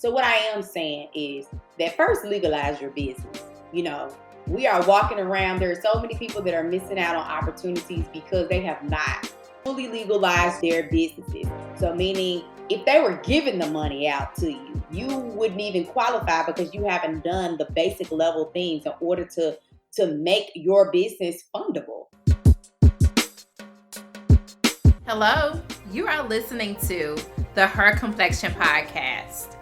So what I am saying is that first legalize your business. We are walking around. There are so many people that are missing out on opportunities because they have not fully legalized their businesses. So meaning if they were giving the money out to you, you wouldn't even qualify because you haven't done the basic level things in order to make your business fundable. Hello, you are listening to the Her Complexion Podcast.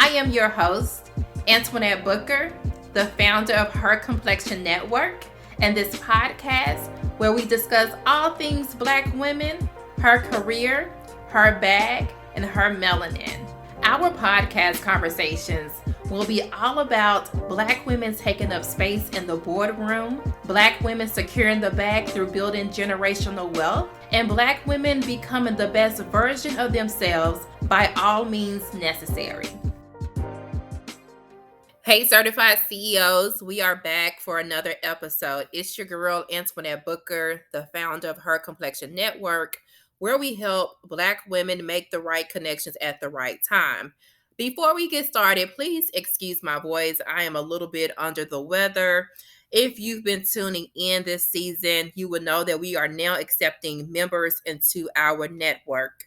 I am your host, Antionette Booker, the founder of Her Complexion Network, and this podcast where we discuss all things Black women, her career, her bag, and her melanin. Our podcast conversations will be all about Black women taking up space in the boardroom, Black women securing the bag through building generational wealth, and Black women becoming the best version of themselves by all means necessary. Hey, certified CEOs, we are back for another episode. It's your girl, Antionette Booker, the founder of Her Complexion Network, where we help Black women make the right connections at the right time. Before we get started, please excuse my voice. I am a little bit under the weather. If you've been tuning in this season, you will know that we are now accepting members into our network.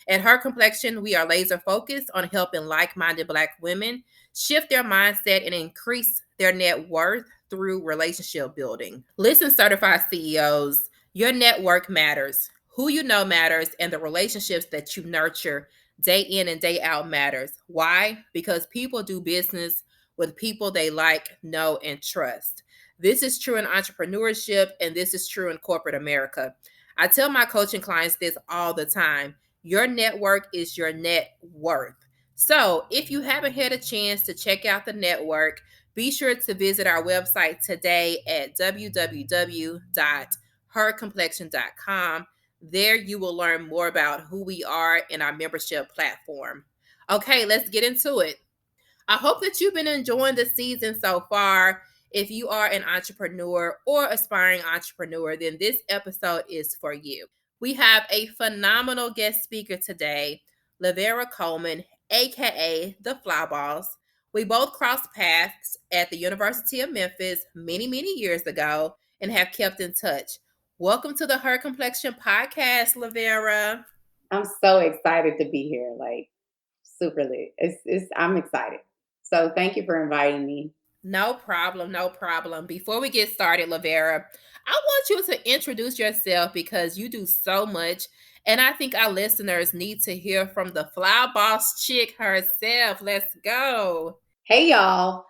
At Her Complexion, we are laser focused on helping like-minded Black women shift their mindset and increase their net worth through relationship building. Listen, certified CEOs, your network matters. Who you know matters, and the relationships that you nurture day in and day out matters. Why? Because people do business with people they like, know, and trust. This is true in entrepreneurship, and this is true in corporate America. I tell my coaching clients this all the time. Your network is your net worth. So if you haven't had a chance to check out the network, be sure to visit our website today at www.hercomplexion.com. There you will learn more about who we are and our membership platform. Okay, let's get into it. I hope that you've been enjoying the season so far. If you are an entrepreneur or aspiring entrepreneur, then this episode is for you. We have a phenomenal guest speaker today, LaVera Coleman, aka the Fly Boss. We both crossed paths at the University of Memphis many, many years ago and have kept in touch. Welcome to the Her Complexion Podcast, LaVera. I'm so excited to be here. Super lit. I'm excited. So thank you for inviting me. No problem. Before we get started, LaVera, I want you to introduce yourself because you do so much. And I think our listeners need to hear from the Fly Boss chick herself. Let's go. Hey, y'all.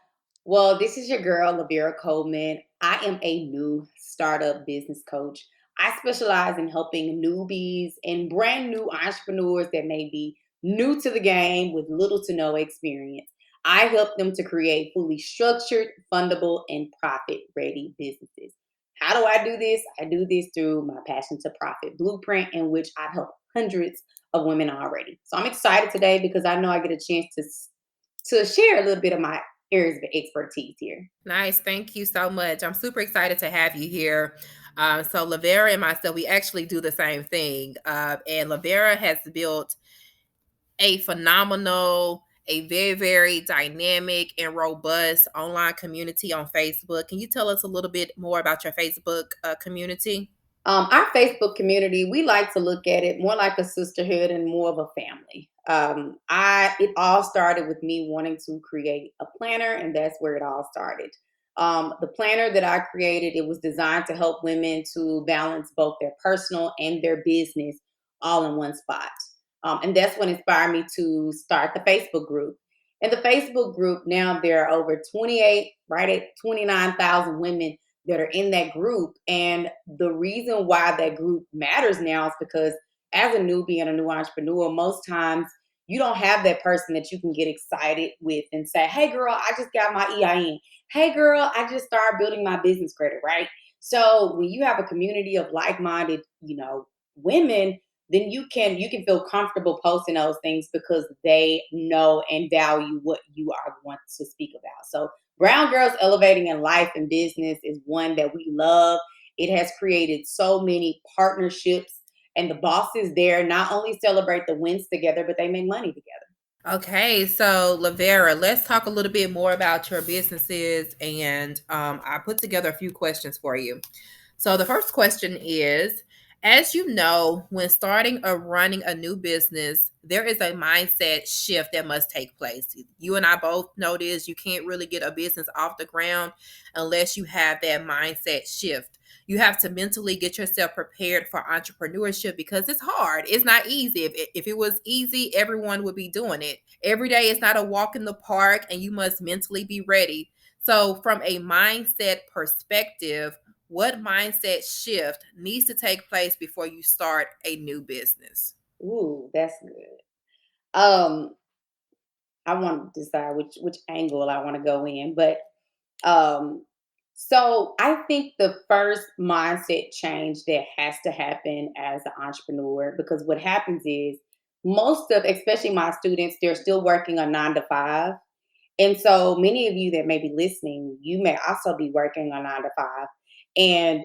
Well, this is your girl, LaVera Coleman. I am a new startup business coach. I specialize in helping newbies and brand new entrepreneurs that may be new to the game with little to no experience. I help them to create fully structured, fundable, and profit-ready businesses. How do I do this? I do this through my Passion to Profit blueprint, in which I've helped hundreds of women already. So I'm excited today because I know I get a chance to share a little bit of my areas of expertise here. Nice. Thank you so much. I'm super excited to have you here. So LaVera and myself, we actually do the same thing. And LaVera has built a phenomenal, a very, very dynamic and robust online community on Facebook. Can you tell us a little bit more about your Facebook community? Our Facebook community, we like to look at it more like a sisterhood and more of a family. It all started with me wanting to create a planner, and that's where it all started. The planner that I created, it was designed to help women to balance both their personal and their business all in one spot. And that's what inspired me to start the Facebook group. And the Facebook group, now there are over 28, right at 29,000 women that are in that group. And the reason why that group matters now is because as a newbie and a new entrepreneur, most times you don't have that person that you can get excited with and say, hey girl, I just got my EIN. Hey girl, I just started building my business credit, right? So when you have a community of like-minded, women, then you can feel comfortable posting those things because they know and value what you are want to speak about. So Brown Girls Elevating in Life and Business is one that we love. It has created so many partnerships, and the bosses there not only celebrate the wins together, but they make money together. Okay, so LaVera, let's talk a little bit more about your businesses, and I put together a few questions for you. So the first question is, as you know, when starting or running a new business, there is a mindset shift that must take place. You and I both know this. You can't really get a business off the ground unless you have that mindset shift. You have to mentally get yourself prepared for entrepreneurship because it's hard. It's not easy. If it was easy, everyone would be doing it. Every day is not a walk in the park, and you must mentally be ready. So, from a mindset perspective, what mindset shift needs to take place before you start a new business? Ooh, that's good. Um, I want to decide which angle I want to go in, but um, so I think the first mindset change that has to happen as an entrepreneur, because what happens is most of, especially my students, they're still working a 9 to 5. And so many of you that may be listening, you may also be working a 9 to 5. And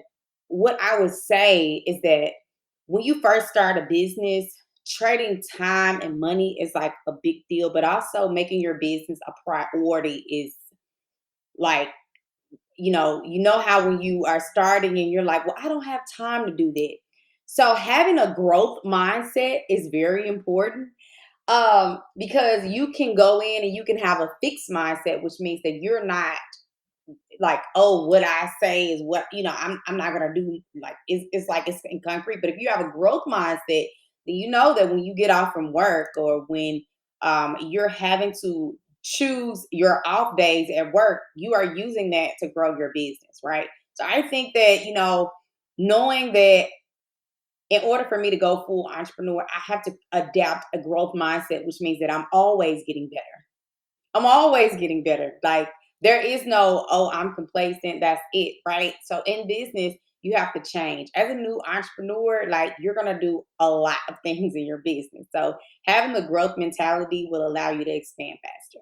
what I would say is that when you first start a business, trading time and money is like a big deal, but also making your business a priority is like, you know how when you are starting and you're like, well, I don't have time to do that. So having a growth mindset is very important, because you can go in and you can have a fixed mindset, which means that you're not like, oh, what I say is what, I'm not gonna do, like it's like it's in concrete. But if you have a growth mindset, then you know that when you get off from work, or when you're having to choose your off days at work, you are using that to grow your business, right? So I think that, knowing that in order for me to go full entrepreneur, I have to adapt a growth mindset, which means that I'm always getting better. I'm always getting better. Like, there is no, oh, I'm complacent. That's it, right? So in business, you have to change. As a new entrepreneur, like, you're gonna do a lot of things in your business. So having the growth mentality will allow you to expand faster.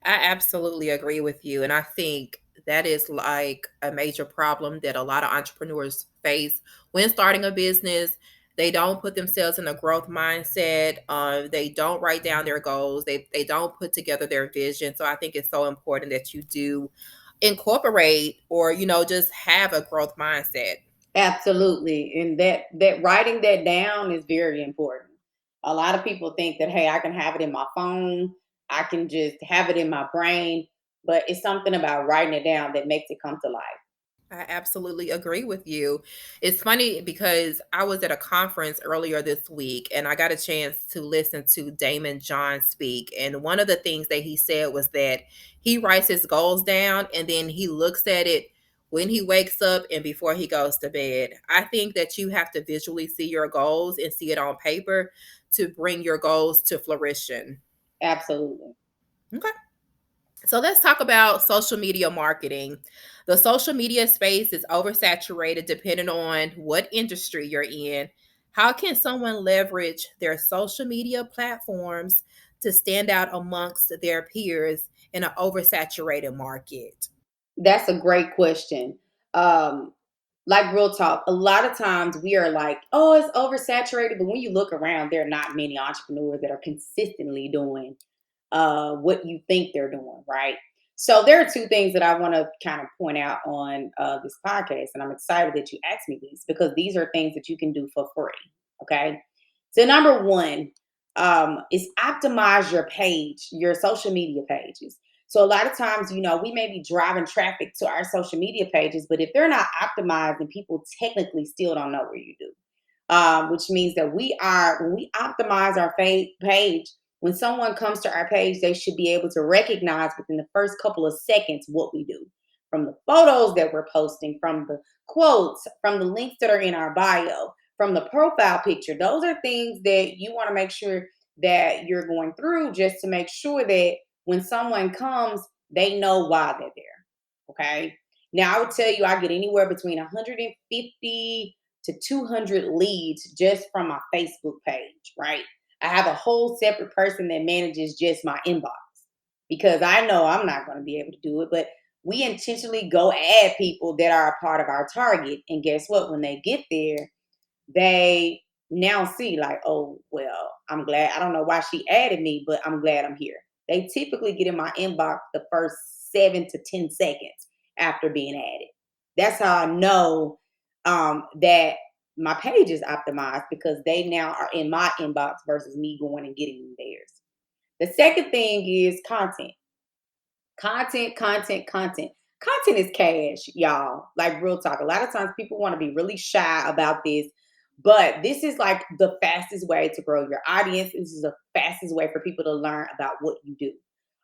I absolutely agree with you. And I think that is like a major problem that a lot of entrepreneurs face when starting a business. They don't put themselves in a growth mindset. They don't write down their goals. They don't put together their vision. So I think it's so important that you do incorporate or, just have a growth mindset. Absolutely. And that writing that down is very important. A lot of people think that, hey, I can have it in my phone, I can just have it in my brain, but it's something about writing it down that makes it come to life. I absolutely agree with you. It's funny because I was at a conference earlier this week and I got a chance to listen to Damon John speak. And one of the things that he said was that he writes his goals down and then he looks at it when he wakes up and before he goes to bed. I think that you have to visually see your goals and see it on paper to bring your goals to fruition. Absolutely. Okay. So let's talk about social media marketing. The social media space is oversaturated depending on what industry you're in. How can someone leverage their social media platforms to stand out amongst their peers in an oversaturated market? That's a great question. Um, like, real talk, a lot of times we are like, oh, it's oversaturated. But when you look around, there are not many entrepreneurs that are consistently doing what you think they're doing, right? So there are two things that I want to kind of point out on this podcast, and I'm excited that you asked me these because these are things that you can do for free. Okay, so number one is optimize your page, your social media pages. So a lot of times, we may be driving traffic to our social media pages, but if they're not optimized, then people technically still don't know where you do, which means that when we optimize our page, when someone comes to our page, they should be able to recognize within the first couple of seconds what we do. From the photos that we're posting, from the quotes, from the links that are in our bio, from the profile picture. Those are things that you want to make sure that you're going through just to make sure that when someone comes, they know why they're there. Okay. Now, I would tell you, I get anywhere between 150 to 200 leads just from my Facebook page, right? I have a whole separate person that manages just my inbox because I know I'm not going to be able to do it. But we intentionally go add people that are a part of our target. And guess what? When they get there, they now see, like, oh, well, I'm glad. I don't know why she added me, but I'm glad I'm here. They typically get in my inbox the first 7 to 10 seconds after being added. That's how I know that my page is optimized because they now are in my inbox versus me going and getting theirs. The second thing is content. Content, content, content. Content is cash, y'all. Like real talk. A lot of times people want to be really shy about this, but this is like the fastest way to grow your audience. This is the fastest way for people to learn about what you do.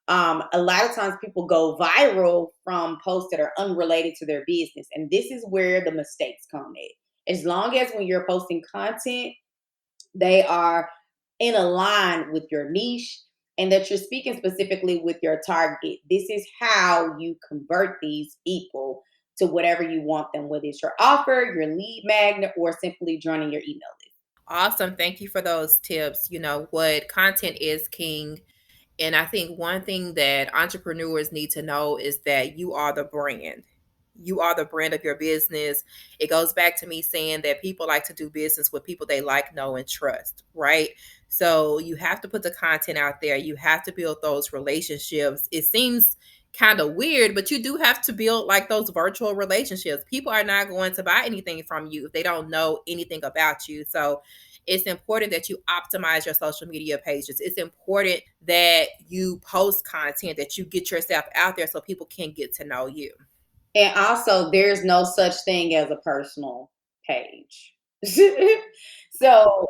A lot of times people go viral from posts that are unrelated to their business. And this is where the mistakes come in. As long as when you're posting content, they are in a line with your niche and that you're speaking specifically with your target. This is how you convert these people to whatever you want them, whether it's your offer, your lead magnet, or simply joining your email list. Awesome. Thank you for those tips. You know what? Content is king. And I think one thing that entrepreneurs need to know is that you are the brand. You are the brand of your business. It goes back to me saying that people like to do business with people they like, know, and trust, right? So you have to put the content out there. You have to build those relationships. It seems kind of weird, but you do have to build like those virtual relationships. People are not going to buy anything from you if they don't know anything about you. So it's important that you optimize your social media pages. It's important that you post content, that you get yourself out there so people can get to know you. And also, there's no such thing as a personal page. So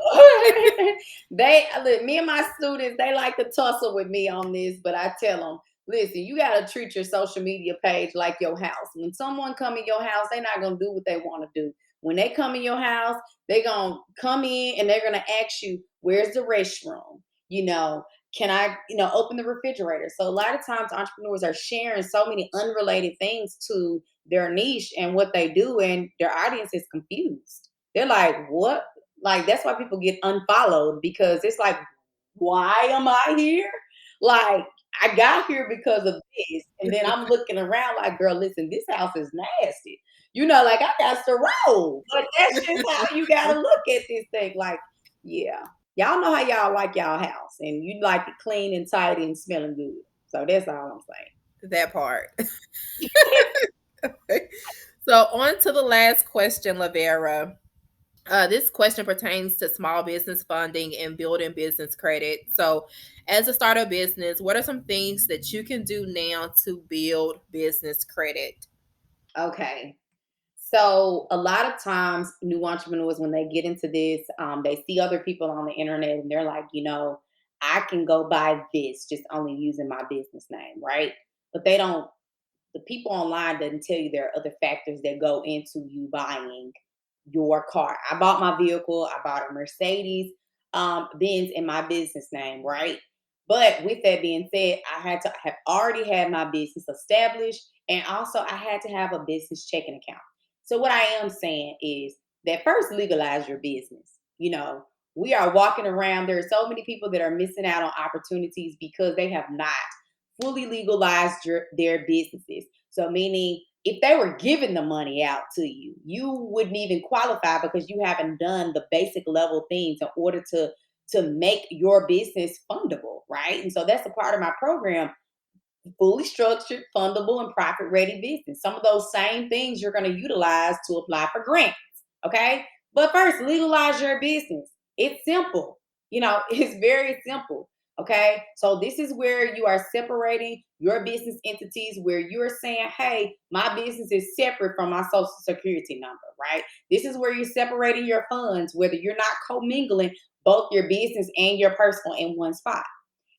they look, me and my students, they like to tussle with me on this, but I tell them, listen, you got to treat your social media page like your house. When someone come in your house, they're not going to do what they want to do. When they come in your house, they're going to come in and they're going to ask you, where's the restroom? You know, can I, open the refrigerator? So a lot of times entrepreneurs are sharing so many unrelated things to their niche and what they do, and their audience is confused. They're like, what? Like, that's why people get unfollowed because it's like, why am I here? Like, I got here because of this. And then I'm looking around like, girl, listen, this house is nasty. Like I got to roll. But that's just how you gotta look at this thing. Like, yeah. Y'all know how y'all like y'all house and you like it clean and tidy and smelling good. So that's all I'm That part. saying. So on to the last question, LaVera. This question pertains to small business funding and building business credit. So, as a startup business, what are some things that you can do now to build business credit? Okay. So a lot of times new entrepreneurs, when they get into this, they see other people on the internet and they're like, I can go buy this just only using my business name, right? But they don't, the people online doesn't tell you there are other factors that go into you buying your car. I bought my vehicle, I bought a Mercedes Benz in my business name, right? But with that being said, I had to have already had my business established, and also I had to have a business checking account. So what I am saying is that first legalize your business. We are walking around. There are so many people that are missing out on opportunities because they have not fully legalized their businesses. So, meaning if they were giving the money out to you, you wouldn't even qualify because you haven't done the basic level things in order to make your business fundable, right? And so that's a part of my program, fully structured, fundable, and profit ready business. Some of those same things you're going to utilize to apply for grants. Okay. But first, legalize your business. It's simple. It's very simple. Okay. So this is where you are separating your business entities, where you're saying, hey, my business is separate from my social security number, right? This is where you're separating your funds, whether you're not commingling both your business and your personal in one spot.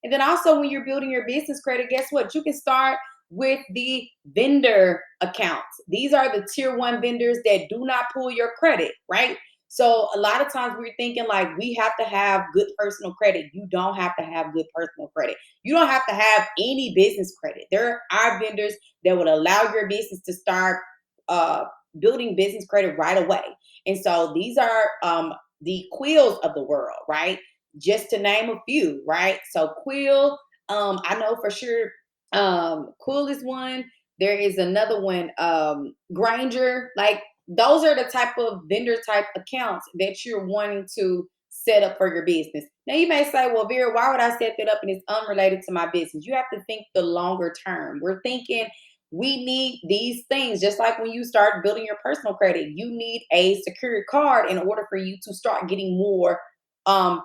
And then also, when you're building your business credit, guess what? You can start with the vendor accounts. These are the tier one vendors that do not pull your credit, right? So a lot of times we're thinking like we have to have good personal credit. You don't have to have good personal credit. You don't have to have any business credit. There are vendors that would allow your business to start uh, building business credit right away. And so these are the Quills of the world, right? Just to name a few, right? So Quill, I know for sure, Quill is one. There is another one, Granger. Like those are the type of vendor type accounts that you're wanting to set up for your business. Now you may say, well, Vera, why would I set that up and it's unrelated to my business? You have to think the longer term. We're thinking we need these things, just like when you start building your personal credit, you need a secured card in order for you to start getting more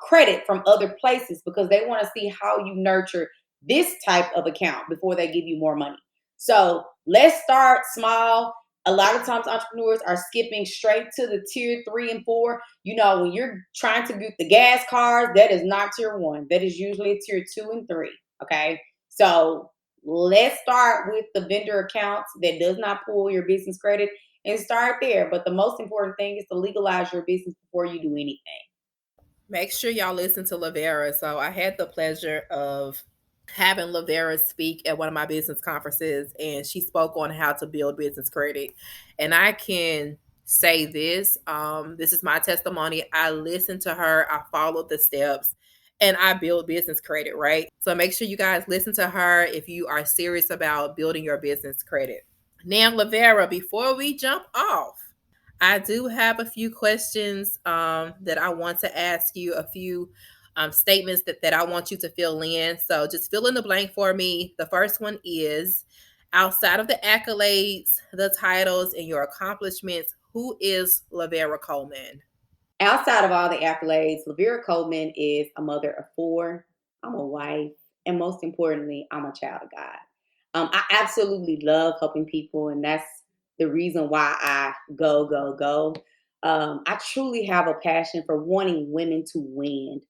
credit from other places because they want to see how you nurture this type of account before they give you more money. So let's start small. A lot of times entrepreneurs are skipping straight to the tier 3 and 4. When you're trying to get the gas cars, that is not tier 1. That is usually a tier 2 and 3. Okay. So let's start with the vendor accounts that does not pull your business credit and start there. But the most important thing is to legalize your business before you do anything. Make sure y'all listen to LaVera. So I had the pleasure of having LaVera speak at one of my business conferences, and she spoke on how to build business credit. And I can say this, this is my testimony. I listened to her, I followed the steps, and I build business credit, right? So make sure you guys listen to her if you are serious about building your business credit. Now, LaVera, before we jump off, I do have a few questions that I want to ask you, a few statements that I want you to fill in. So just fill in the blank for me. The first one is, outside of the accolades, the titles, and your accomplishments, who is LaVera Coleman? Outside of all the accolades, LaVera Coleman is a mother of 4. I'm a wife, and most importantly, I'm a child of God. I absolutely love helping people, and that's the reason why I go. I truly have a passion for wanting women to win.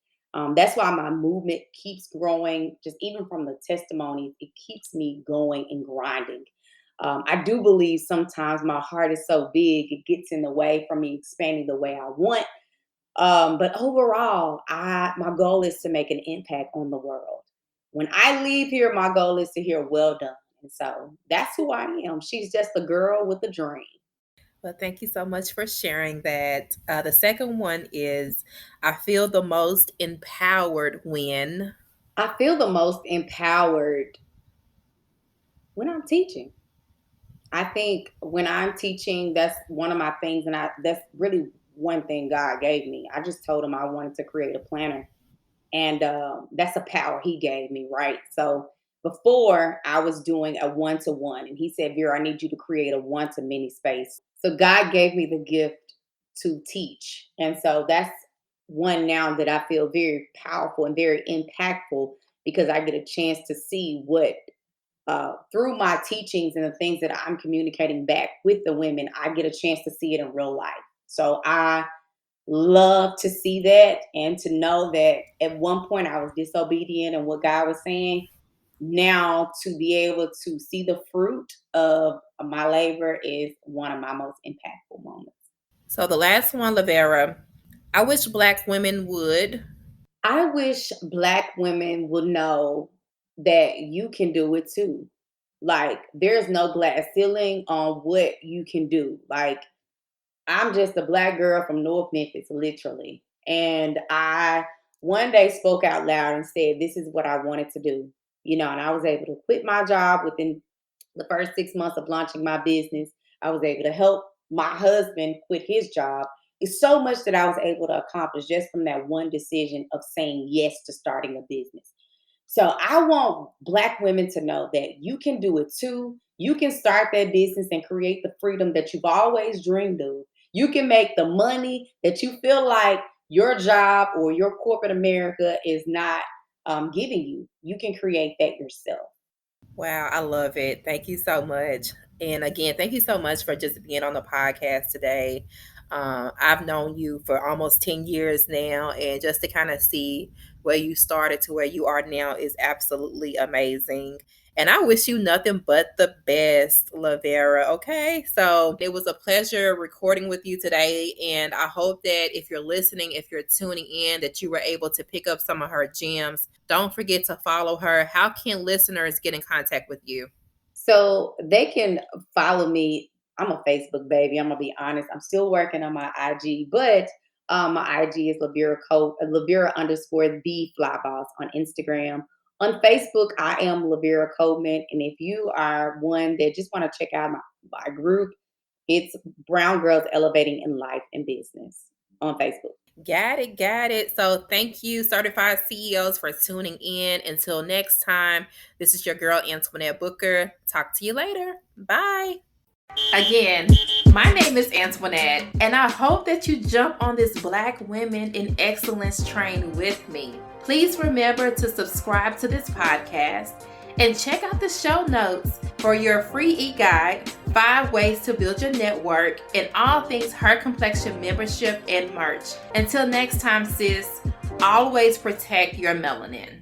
That's why my movement keeps growing. Just even from the testimonies, it keeps me going and grinding. I do believe sometimes my heart is so big, it gets in the way from me expanding the way I want. But overall, my goal is to make an impact on the world. When I leave here, my goal is to hear well done. And so that's who I am. She's just a girl with a dream. Well, thank you so much for sharing that. The second one is, I feel the most empowered when. I feel the most empowered when I'm teaching. I think when I'm teaching, that's one of my things, and that's really one thing God gave me. I just told him I wanted to create a planner, and that's a power he gave me, right? So before I was doing a 1-to-1, and he said, Vera, I need you to create a 1-to-many space. So God gave me the gift to teach, and so that's one now that I feel very powerful and very impactful because I get a chance to see what through my teachings and the things that I'm communicating back with the women, I get a chance to see it in real life. So I love to see that and to know that at one point I was disobedient and what God was saying. Now to be able to see the fruit of my labor is one of my most impactful moments. So the last one, LaVera, I wish Black women would. I wish Black women would know that you can do it too. Like, there's no glass ceiling on what you can do. Like, I'm just a Black girl from North Memphis, literally. And I one day spoke out loud and said, this is what I wanted to do. And I was able to quit my job within the first 6 months of launching my business. I was able to help my husband quit his job. It's so much that I was able to accomplish just from that one decision of saying yes to starting a business. So I want Black women to know that you can do it too. You can start that business and create the freedom that you've always dreamed of. You can make the money that you feel like your job or your corporate America is not giving you. You can create that yourself. Wow, I love it. Thank you so much. And again, thank you so much for just being on the podcast today. I've known you for almost 10 years now, and just to kind of see where you started to where you are now is absolutely amazing. And I wish you nothing but the best, LaVera. Okay. So it was a pleasure recording with you today. And I hope that if you're listening, if you're tuning in, that you were able to pick up some of her gems. Don't forget to follow her. How can listeners get in contact with you? So they can follow me. I'm a Facebook baby. I'm gonna be honest. I'm still working on my IG, but my IG is Lavera underscore the fly boss on Instagram. On Facebook, I am Lavera Coleman. And if you are one that just want to check out my group, it's Brown Girls Elevating in Life and Business on Facebook. Got it, got it. So thank you, certified CEOs, for tuning in. Until next time, this is your girl, Antionette Booker. Talk to you later. Bye. Again, my name is Antionette, and I hope that you jump on this Black Women in Excellence train with me. Please remember to subscribe to this podcast and check out the show notes for your free e-guide, 5 ways to build your network, and all things Her Complexion membership and merch. Until next time, sis, always protect your melanin.